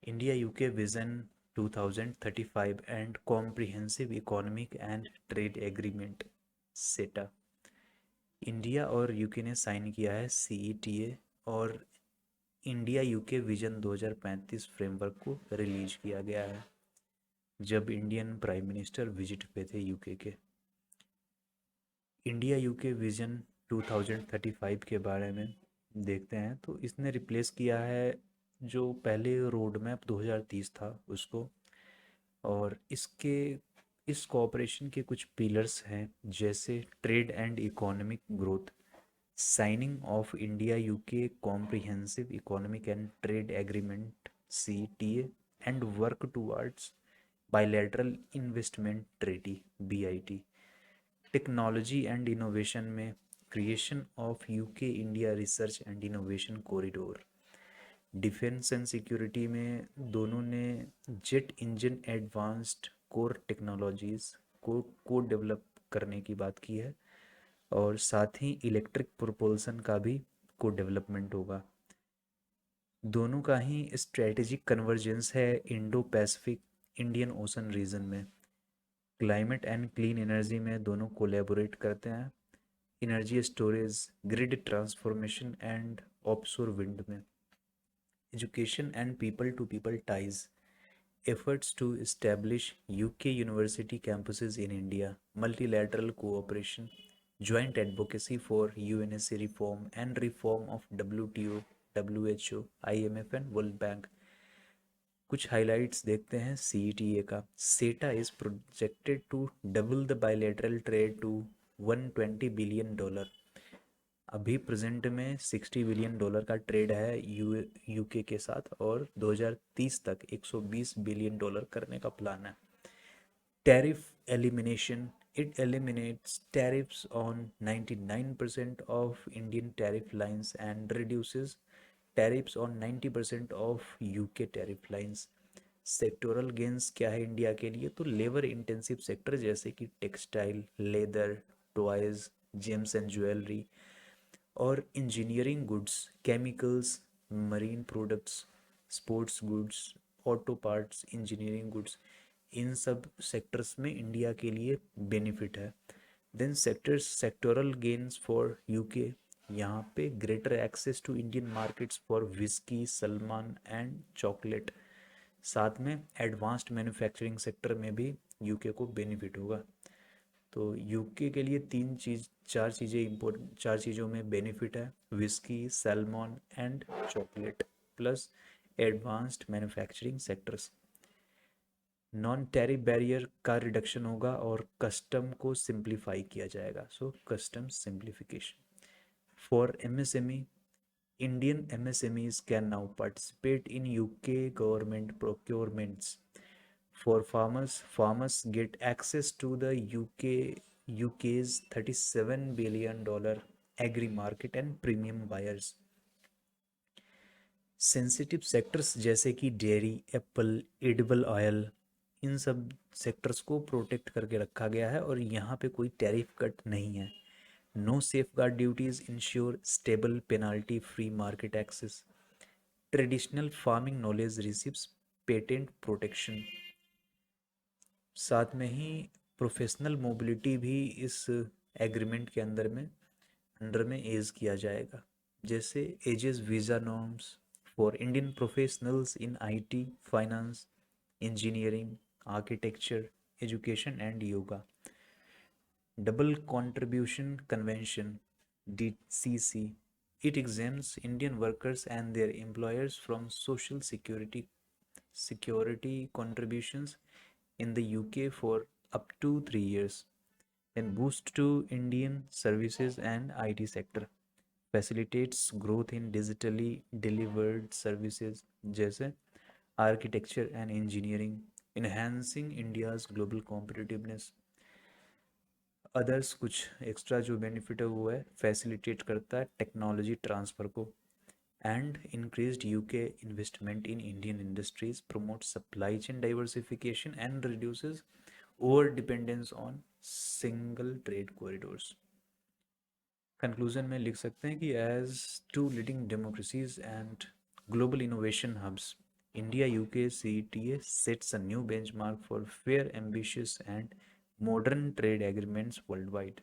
India UK Vision 2035 and Comprehensive Economic and Trade Agreement सेटा। India और UK ने sign किया है सीईटीए और इंडिया यूके विजन 2035 फ्रेमवर्क को रिलीज किया गया है जब इंडियन प्राइम मिनिस्टर विजिट पे थे यूके के। इंडिया यूके विजन 2035 के बारे में देखते हैं तो इसने रिप्लेस किया है जो पहले रोड मैप 2030 था उसको। और इस कोऑपरेशन के कुछ पिलर्स हैं जैसे trade and economic growth, signing of India UK comprehensive economic and trade agreement CTA and work towards bilateral investment treaty BIT. Technology and innovation में creation of UK India research and innovation corridor. Defence and security में दोनों ने jet engine advanced core technologies को develop करने की बात की है और साथ ही इलेक्ट्रिक प्रोपल्सन का भी को डेवलपमेंट होगा। दोनों का ही स्ट्रेटेजिक कन्वर्जेंस है Indo Pacific Indian Ocean region में। क्लाइमेट एंड क्लीन एनर्जी में दोनों कोलैबोरेट करते हैं। Energy storage, grid transformation and offshore wind में। Education and people to people ties, efforts to establish UK university campuses in India, multilateral cooperation, joint advocacy for UNSC reform and reform of WTO, WHO, IMF and World Bank। कुछ highlights देखते हैं CETA का। CETA is projected to double the bilateral trade to $120 billion. अभी present में $60 billion का trade है UK के साथ और 2030 तक $120 बिलियन करने का प्लान है। Tariff elimination, it eliminates tariffs on 99% of Indian tariff lines and reduces tariffs on 90% of UK tariff lines। Sectoral gains क्या है इंडिया के लिए, तो लेबर इंटेंसिव सेक्टर जैसे कि textile, leather, toys, gems and jewellery और engineering goods, chemicals, marine products, sports goods, auto parts, engineering goods, इन सब सेक्टर्स में इंडिया के लिए बेनिफिट है। Then sectoral gains for UK, यहाँ पे greater access to Indian markets for whisky, salmon and chocolate. साथ में एडवांस्ड मैन्युफैक्चरिंग सेक्टर में भी यूके को बेनिफिट होगा। तो यूके के लिए चार चीज़ों में बेनिफिट है, whisky, salmon and chocolate plus advanced manufacturing sectors. Non tariff barrier का रिडक्शन होगा और कस्टम को सिंप्लीफाई किया जाएगा। So custom simplification for MSME, Indian MSMEs can now participate in UK government procurements. For farmers, farmers get access to the UK's $37 billion agri market and premium buyers। Sensitive sectors जैसे कि dairy, Apple, edible oil, इन सब sectors को protect करके रखा गया है और यहाँ पे कोई टैरिफ कट नहीं है। No safeguard duties ensure stable penalty free market access. Traditional farming knowledge receives patent protection. साथ में ही प्रोफेशनल मोबिलिटी भी इस एग्रीमेंट के अंडर में एज किया जाएगा। जैसे eases visa norms for Indian professionals in IT, finance, engineering, architecture, education and yoga. Double contribution convention DCC, it exempts Indian workers and their employers from social security contributions in the UK for up to 3 years, and boost to Indian services and IT sector, facilitates growth in digitally delivered services जैसे architecture and engineering, enhancing India's global competitiveness। Others कुछ extra जो benefit है वो है facilitate करता है technology transfer को and increased UK investment in Indian industries, promote supply chain diversification and reduces over dependence on single trade corridors. Conclusion में लिख सकते हैं कि as two leading democracies and global innovation hubs, India UK CETA sets a new benchmark for fair, ambitious, and modern trade agreements worldwide.